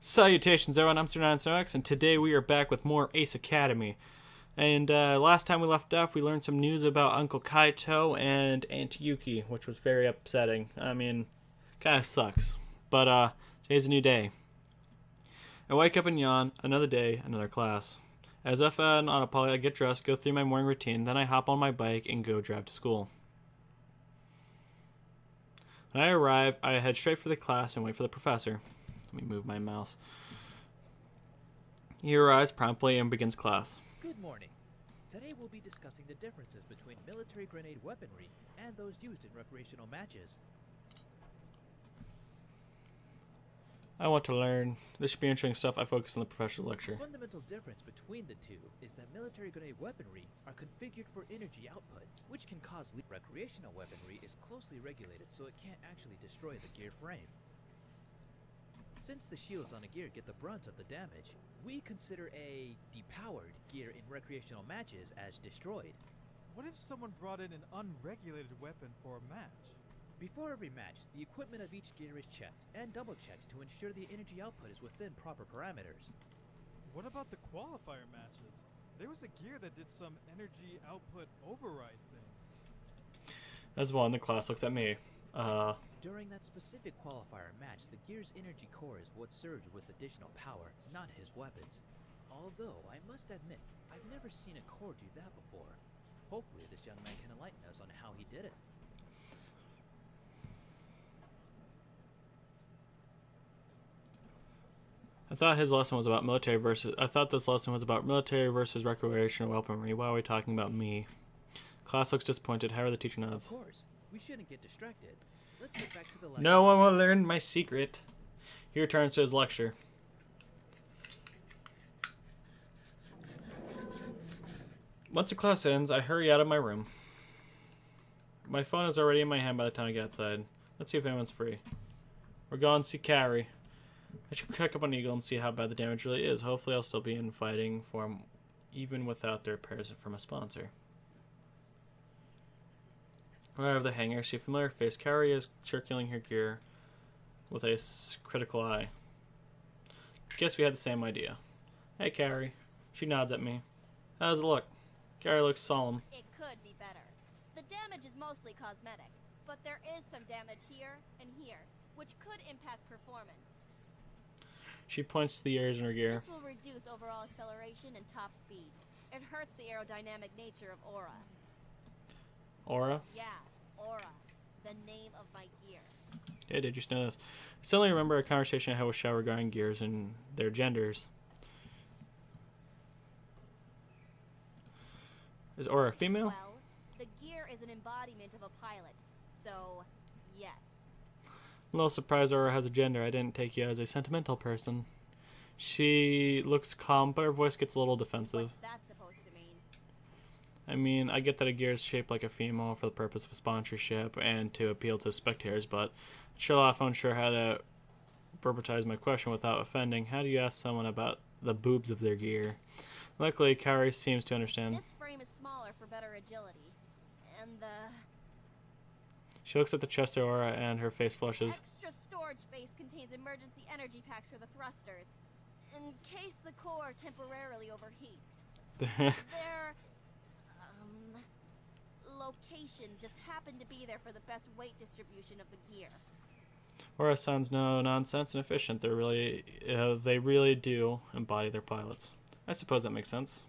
Salutations everyone, I'm Sir9SOX, and today we are back with more Ace Academy. And last time we left off, we learned some news about Uncle Kaito and Aunt Yuki, which was very upsetting. I mean, kind of sucks. But today's a new day. I wake up and yawn, another day, another class. As if on autopilot, I get dressed, go through my morning routine, then I hop on my bike and go drive to school. When I arrive, I head straight for the class and wait for the professor. Let me move my mouse. He arrives promptly and begins class. Good morning. Today we'll be discussing the differences between military grenade weaponry and those used in recreational matches. I want to learn. This should be interesting stuff. I focus on the professor's lecture. The fundamental difference between the two is that military grenade weaponry are configured for energy output, which can cause recreational weaponry is closely regulated so it can't actually destroy the gear frame. Since the shields on a gear get the brunt of the damage, we consider a depowered gear in recreational matches as destroyed. What if someone brought in an unregulated weapon for a match? Before every match, the equipment of each gear is checked and double-checked to ensure the energy output is within proper parameters. What about the qualifier matches? There was a gear that did some energy output override thing. As one, the class looks at me. During that specific qualifier match, the gear's energy core is what surged with additional power, not his weapons. Although, I must admit, I've never seen a core do that before. Hopefully this young man can enlighten us on how he did it. I thought this lesson was about military versus recreational weaponry. Why are we talking about me? Class looks disappointed. However, the teacher nods. Of course. We shouldn't get distracted. Let's get back to the lesson. No one will learn my secret. He returns to his lecture. Once the class ends, I hurry out of my room. My phone is already in my hand by the time I get outside. Let's see if anyone's free. We're going to see Kaori. I should check up on Eagle and see how bad the damage really is. Hopefully I'll still be in fighting form even without their repairs from a sponsor. Right over the hangar, see a familiar face. Kaori is circling her gear with a critical eye. Guess we had the same idea. Hey, Kaori. She nods at me. How does it look? Kaori looks solemn. It could be better. The damage is mostly cosmetic, but there is some damage here and here, which could impact performance. She points to the ears in her gear. This will reduce overall acceleration and top speed. It hurts the aerodynamic nature of Aura. Aura? Yeah, Aura. The name of my gear. Yeah, did you know this? I suddenly remember a conversation I had with Shao regarding gears and their genders. Is Aura a female? Well, the gear is an embodiment of a pilot, so yes. I'm a little surprised Aura has a gender. I didn't take you as a sentimental person. She looks calm, but her voice gets a little defensive. What's that supposed to mean? I mean, I get that a gear is shaped like a female for the purpose of sponsorship and to appeal to spectators, but I'm still often unsure how to verbalize my question without offending. How do you ask someone about the boobs of their gear? Luckily, Kaori seems to understand. This frame is smaller for better agility, and the She looks at the chest of Aura and her face flushes. extra storage space contains emergency energy packs for the thrusters, in case the core temporarily overheats. Their location just happened to be there for the best weight distribution of the gear. Aura sounds no nonsense and efficient. They really do embody their pilots. I suppose that makes sense.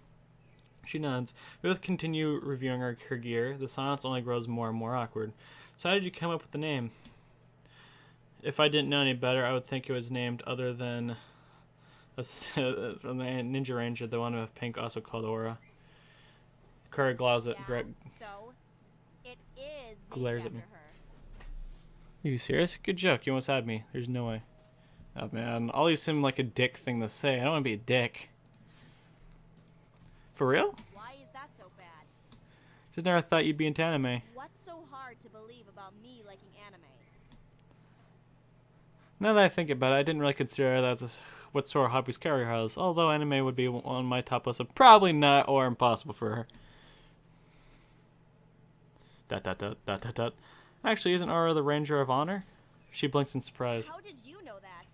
She nods. We both continue reviewing her gear. The silence only grows more and more awkward. So how did you come up with the name? If I didn't know any better, I would think it was named other than a Ninja Ranger, the one with pink, also called Aura. Kara glares at Yeah, so it is glares named at me. after her. Are you serious? Good joke. You almost had me. There's no way. Oh man, all these seem like a dick thing to say. I don't want to be a dick. For real? Why is that so bad? Just never thought you'd be into anime. What's so hard to believe about me liking anime? Now that I think about it, I didn't really consider that as what sort of hobbies Kaori has, although anime would be on my top list of probably not or impossible for her. Dot dot dot dot dot dot. Actually, isn't Aura the Ranger of Honor? She blinks in surprise. How did you know that?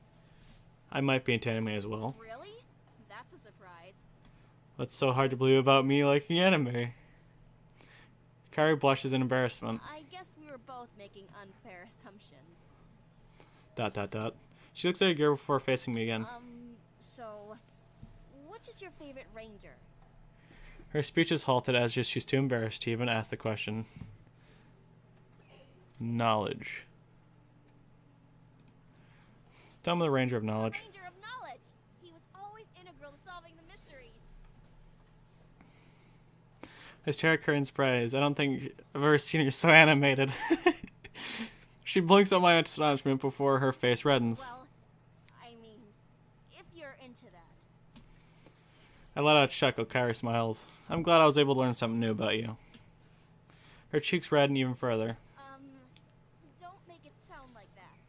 I might be into anime as well. Really? That's a surprise. What's so hard to believe about me liking anime? Kaori blushes in embarrassment. I guess we were both making unfair assumptions. ... She looks at her gear before facing me again. So, which is your favorite ranger? Her speech is halted as she's too embarrassed to even ask the question. Knowledge. Tell me the Ranger of Knowledge. The Ranger of Knowledge! He was always integral to solving the mysteries. I stare at her in surprise. I don't think I've ever seen her so animated. She blinks at my astonishment before her face reddens. Well, I mean, if you're into that. I let out a chuckle. Kaori smiles. I'm glad I was able to learn something new about you. Her cheeks redden even further. Don't make it sound like that.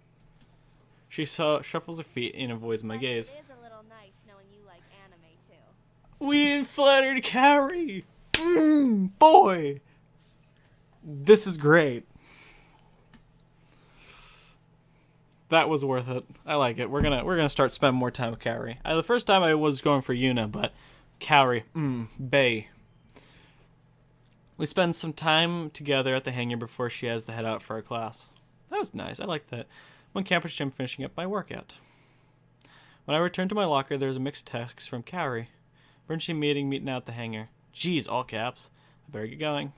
She shuffles her feet and avoids my But gaze. It is a little nice knowing you like anime too. We flattered Kaori! Boy! This is great. That was worth it. I like it. We're gonna start spending more time with Kaori. The first time I was going for Yuna, but Kaori, bae. We spend some time together at the hangar before she has to head out for her class. That was nice. I like that. I'm on campus gym finishing up my workout. When I return to my locker, there's a mixed text from Kaori. Emergency meeting out at the hangar. Jeez, all caps. I better get going.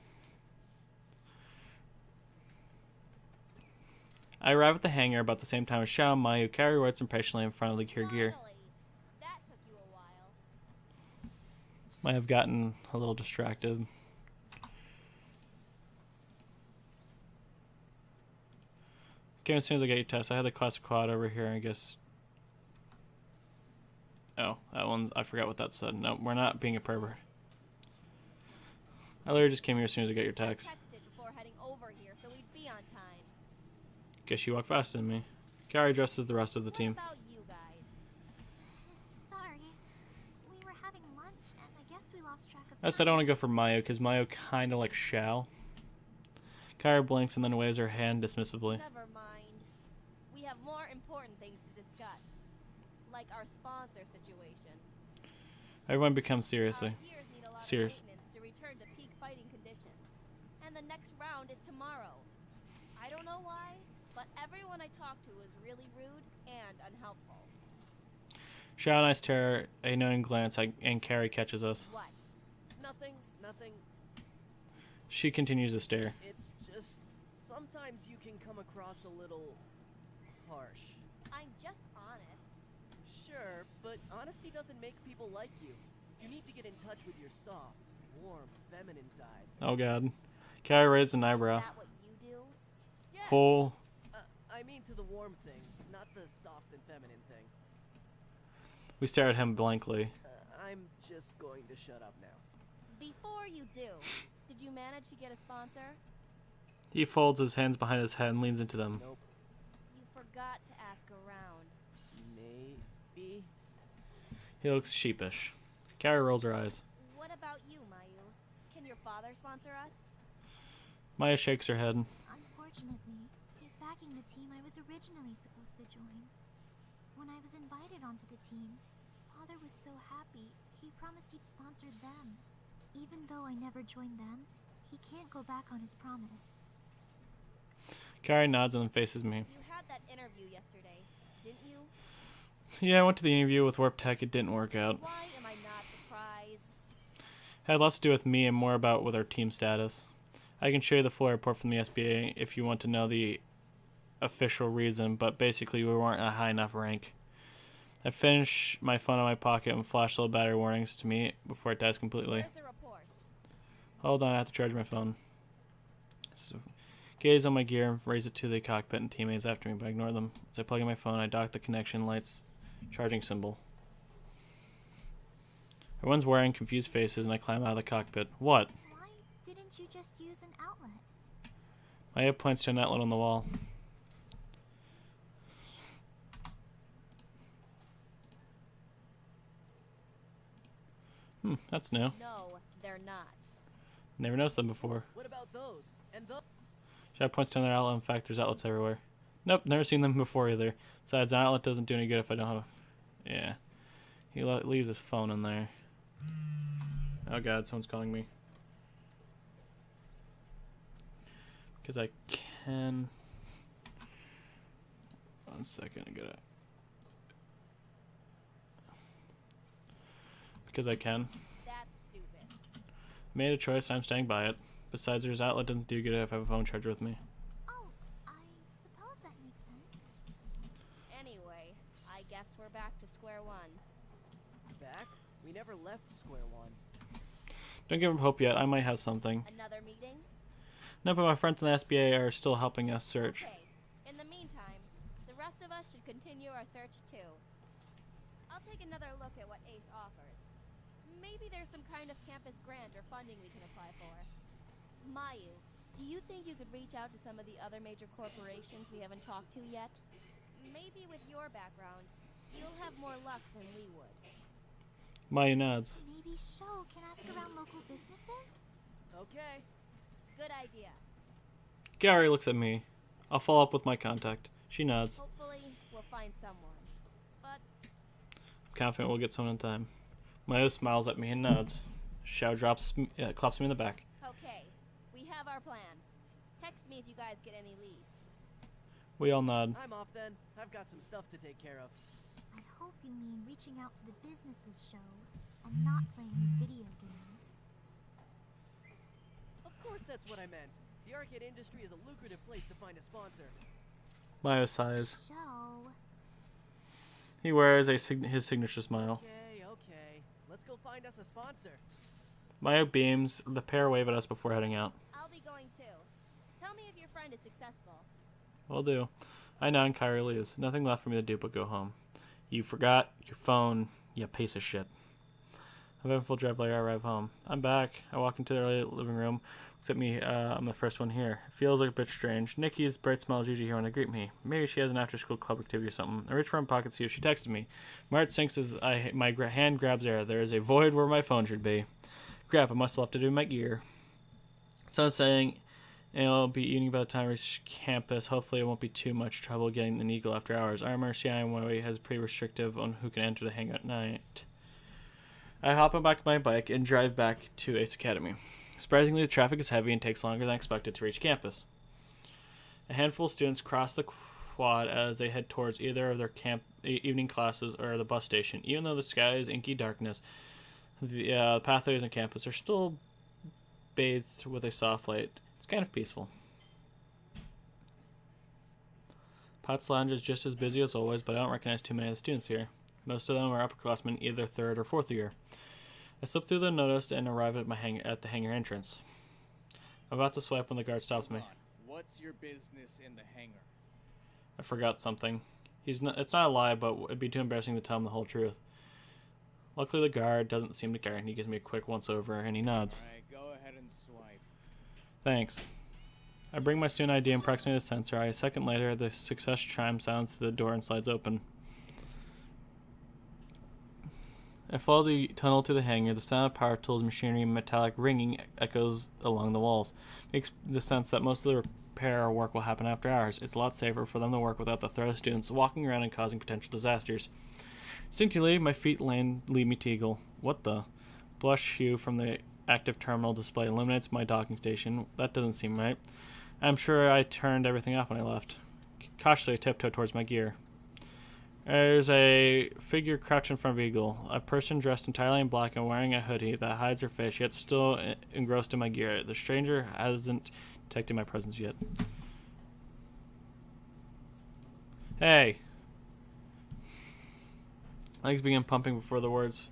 I arrive at the hangar about the same time as Xiao and Mai, who Kaori waits impatiently in front of the gear. Finally. That took you a while. Might have gotten a little distracted. Okay, as soon as I get your test, I had the classic quad over here, I guess. Oh, that one, I forgot what that said. No, we're not being a pervert. I literally just came here as soon as I got your text. I texted before heading over here so we'd be on time. Guess you walk faster than me. Kaori dresses the rest of the team. What about you guys? Sorry. We were having lunch, and I guess we lost track of I said I want to go for Mayo, because Mayo kind of like Xiao. Kaori blinks and then waves her hand dismissively. Never mind. We have more important things to discuss. Like our sponsor situation. Everyone becomes seriously. Our gears need a lot Serious. of maintenance to return to peak fighting condition. And the next round is tomorrow. I don't know why, but everyone I talked to was really rude and unhelpful. Xiao and I stare a knowing glance, and Kaori catches us. What? Nothing. She continues to stare. It's just sometimes you can come across a little harsh. I'm just honest. Sure, but honesty doesn't make people like you. You need to get in touch with your soft, warm, feminine side. Oh god. Kaori raises an eyebrow. Is that what you do? Yes. Whole. I mean to the warm thing, not the soft and feminine thing. We stare at him blankly. I'm just going to shut up now. Before you do, did you manage to get a sponsor? He folds his hands behind his head and leans into them. Nope. You forgot to ask around. Maybe. He looks sheepish. Kaori rolls her eyes. What about you, Mayu? Can your father sponsor us? Maya shakes her head. Unfortunately, he's backing the team I was originally supposed to join. When I was invited onto the team, Father was so happy, he promised he'd sponsor them. Even though I never joined them, he can't go back on his promise. Kaori nods and then faces me. You had that interview yesterday, didn't you? Yeah, I went to the interview with Warp Tech. It didn't work out. Why am I not surprised? Had less to do with me and more about with our team status. I can show you the full report from the SBA if you want to know the official reason, but basically we weren't a high enough rank. I finished my phone in my pocket and flashed little battery warnings to me before it dies completely. Where's the report? Hold on, I have to charge my phone. So, gaze on my gear and raise it to the cockpit and teammates after me, but I ignore them. As I plug in my phone, I dock the connection lights charging symbol. Everyone's wearing confused faces and I climb out of the cockpit. What? Why didn't you just use an outlet? Maya points to an outlet on the wall. That's new. No, they're not. Never noticed them before. What about those? And those? Shad points to another outlet. In fact, there's outlets everywhere. Nope, never seen them before either. Besides, an outlet doesn't do any good if I don't have Yeah. He leaves his phone in there. Oh god, someone's calling me. Because I can... One second, I gotta... Because I can. That's stupid. Made a choice, I'm staying by it. Besides, there's outlet doesn't do good if I have a phone charger with me. Oh, I suppose that makes sense. Anyway, I guess we're back to square one. Back? We never left square one. Don't give up hope yet, I might have something. Another meeting? No, but my friends in the SBA are still helping us search. Okay. In the meantime, the rest of us should continue our search too. I'll take another look at what ACE offers. Maybe there's some kind of campus grant or funding we can apply for. Mayu, do you think you could reach out to some of the other major corporations we haven't talked to yet? Maybe with your background, you'll have more luck than we would. Maya nods. Maybe Sho can ask around local businesses? Okay. Good idea. Kaori looks at me. I'll follow up with my contact. She nods. Hopefully, we'll find someone. But I'm confident we'll get someone in time. Maya smiles at me and nods. Xiao claps me in the back. okay, we have our plan. Text me if you guys get any leads. We all nod. I'm off then. I've got some stuff to take care of. I hope you mean reaching out to the businesses, Sho, and not playing your video games. Of course that's what I meant. The arcade industry is a lucrative place to find a sponsor. Maya sighs. Sho. He wears his signature smile. Okay, okay. Let's go find us a sponsor. Maya beams. The pair wave at us before heading out. I'll be going too. Tell me if your friend is successful. Will do. I nod and Kaori leaves. Nothing left for me to do but go home. You forgot your phone, you piece of shit. Eventful drive later, I arrive home. I'm back. I walk into the early living room. Looks at me, I'm the first one here. It feels like a bit strange. Nikki's bright smile is usually here when I greet me. Maybe she has an after-school club activity or something. I reach for my pocket to see if she texted me. My heart sinks as my hand grabs air. There is a void where my phone should be. Crap, I must have left it in my gear. So I was saying, it'll be evening by the time I reach campus. Hopefully it won't be too much trouble getting an eagle after hours. I remember CIMY has pretty restrictive on who can enter the hangar at night. I hop on back my bike and drive back to Ace Academy. Surprisingly, the traffic is heavy and takes longer than expected to reach campus. A handful of students cross the quad as they head towards either of their evening classes or the bus station. Even though the sky is inky darkness, the pathways on campus are still bathed with a soft light. It's kind of peaceful. Pot's Lounge is just as busy as always, but I don't recognize too many of the students here. Most of them are upperclassmen, either third or fourth year. I slip through the unnoticed and arrive at the hangar entrance. I'm about to swipe when the guard stops me. What's your business in the hangar? I forgot something. It's not a lie, but it'd be too embarrassing to tell him the whole truth. Luckily, the guard doesn't seem to care, and he gives me a quick once-over, and he nods. Alright, go ahead and swipe. Thanks. I bring my student ID and proximate the sensor. A second later, the success chime sounds to the door and slides open. I follow the tunnel to the hangar. The sound of power tools, machinery, and metallic ringing echoes along the walls. Makes the sense that most of the repair work will happen after hours. It's a lot safer for them to work without the threat of students walking around and causing potential disasters. Instinctively, my feet lead me to Eagle. What the? Blush hue from the active terminal display illuminates my docking station. That doesn't seem right. I'm sure I turned everything off when I left. Cautiously, I tiptoe towards my gear. There's a figure crouched in front of Eagle. A person dressed entirely in black and wearing a hoodie that hides her face, yet still engrossed in my gear. The stranger hasn't detected my presence yet. Hey! Legs begin pumping before the words.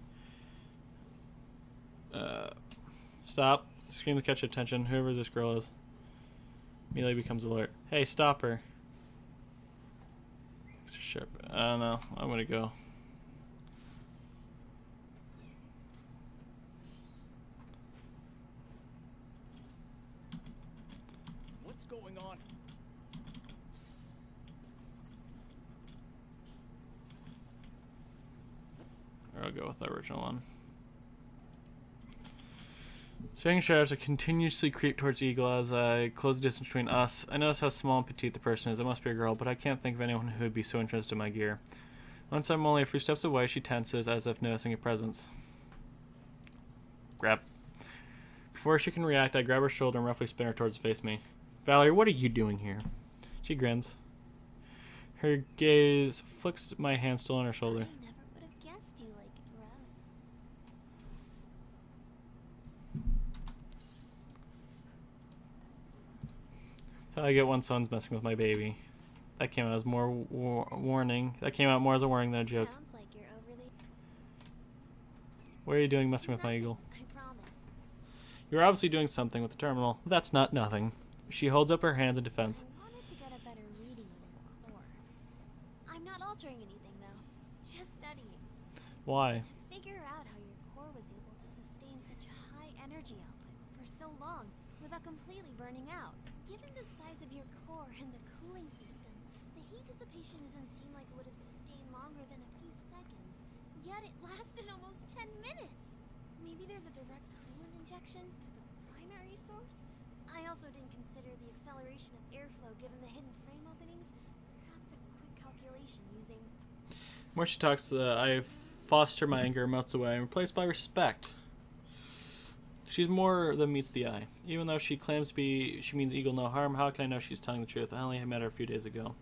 Stop. Scream to catch attention. Whoever this girl is. Immediately becomes alert. Hey, stop her. Sharp. I don't know. I'm gonna go. What's going on? Or I'll go with the original one. Swinging shadows continuously creep towards Eagle as I close the distance between us. I notice how small and petite the person is. It must be a girl, but I can't think of anyone who would be so interested in my gear. Once I'm only a few steps away, she tenses as if noticing a presence. Grab. Before she can react, I grab her shoulder and roughly spin her towards face me. Valerie, what are you doing here? She grins. Her gaze flicks my hand still on her shoulder. I never would have guessed you like it raw. So I get when someone's messing with my baby. That came out as more warning. That came out more as a warning than a joke. Sounds like you're overly. What are you doing messing with my Nothing, eagle? I promise. You're obviously doing something with the terminal. That's not nothing. She holds up her hands in defense. I wanted to get a better reading on your core. I'm not altering anything though. Just studying. Why? To figure out how your core was able to sustain such a high energy output for so long without completely burning out. Given the size of your core and the cooling system, the heat dissipation doesn't seem like it would have sustained longer than a few seconds, yet it lasted almost 10 minutes. Maybe there's a direct coolant injection to the primary source? I also didn't consider the acceleration of airflow given the hidden frame openings. Perhaps a quick calculation using... The more she talks, I foster my anger melts away and replaced by respect. She's more than meets the eye. Even though she claims she means Eagle no harm, how can I know she's telling the truth? I only met her a few days ago.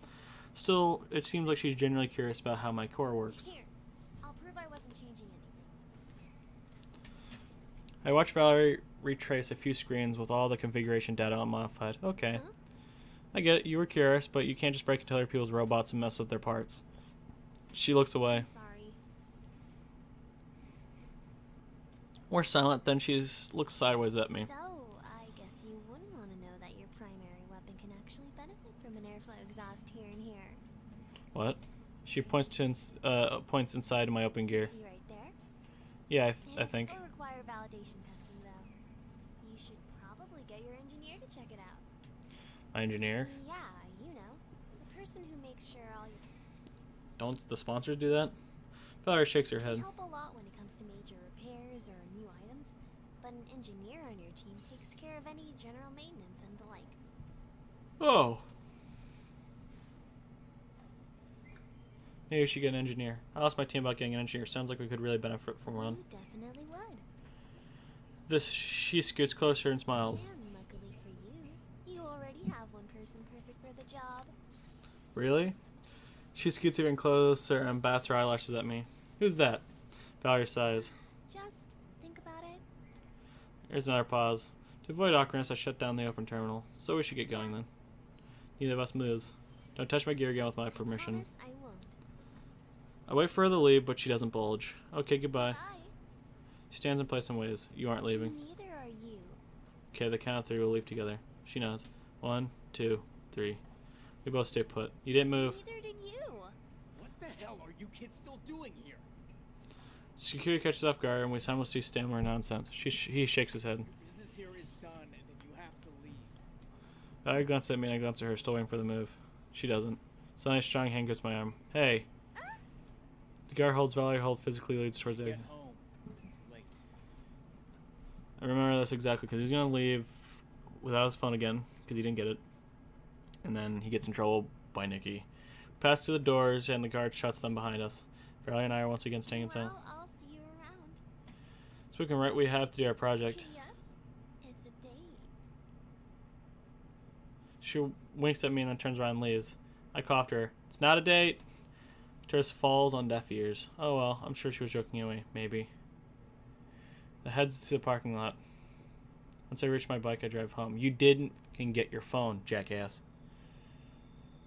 Still, it seems like she's genuinely curious about how my core works. Here, I'll prove I wasn't changing anything. I watch Valerie retrace a few screens with all the configuration data unmodified. Okay. Huh? I get it, you were curious, but you can't just break into other people's robots and mess with their parts. She looks away. Sorry. We're silent, then she looks sideways at me. So, I guess you wouldn't want to know that your primary weapon can actually benefit from an airflow exhaust here and here. What? She points to points inside my open gear. See right there? Yeah, I It'll think. still require validation testing, though. You should probably get your engineer to check it out. My engineer. Yeah, you know, the person who makes sure all your... Don't the sponsors do that? Valerie shakes her They head. help a lot when it comes to major repairs or new items, but an engineer on your team takes care of any general maintenance and the like. Oh. Maybe we should get an engineer. I asked my team about getting an engineer. Sounds like we could really benefit from one. You definitely would. She scoots closer and smiles. And luckily for you, you already have one person perfect for the job. Really? She scoots even closer and bats her eyelashes at me. Who's that? Valerie sighs. Just think about it. There's another pause. To avoid awkwardness, I shut down the open terminal. So we should get going then. Neither of us moves. Don't touch my gear again with my permission. I promise I won't. I wait for her to leave, but she doesn't bulge. Okay, goodbye. Bye. She stands in place and waves. You aren't leaving. Neither are you. Okay, the count of three, we'll leave together. She nods. 1, 2, 3. We both stay put. You didn't move. Neither did you. What the hell are you kids still doing here? Security catches off guard, and we simultaneously stammer nonsense. He shakes his head. Your business here is done, and then you have to leave. I glance at me and I glance at her, still waiting for the move. She doesn't. Suddenly a strong hand grips my arm. Hey. The guard holds Valerie hold physically leads towards the Get exit. home. It's late. I remember this exactly because he's going to leave without his phone again because he didn't get it. And then he gets in trouble by Nikki. We pass through the doors and the guard shuts them behind us. Valerie and I are once again staying inside. Well, I'll see you around. Speaking right, we have to do our project. Yeah, it's a date. She winks at me and then turns around and leaves. I coughed her. It's not a date. Terrace falls on deaf ears. Oh well, I'm sure she was joking away. Maybe. I head to the parking lot. Once I reach my bike, I drive home. You didn't fucking get your phone, jackass.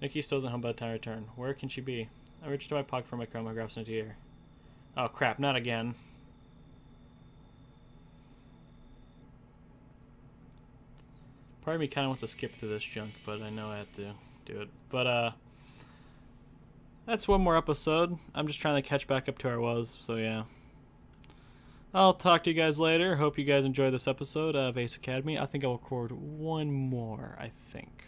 Nikki still isn't home by the time I return. Where can she be? I reach into my pocket for my chrome and grab some empty air. Oh crap, not again. Part of me kind of wants to skip through this junk, but I know I have to do it. But, that's one more episode. I'm just trying to catch back up to where I was, so yeah. I'll talk to you guys later. Hope you guys enjoyed this episode of Ace Academy. I think I'll record one more, I think.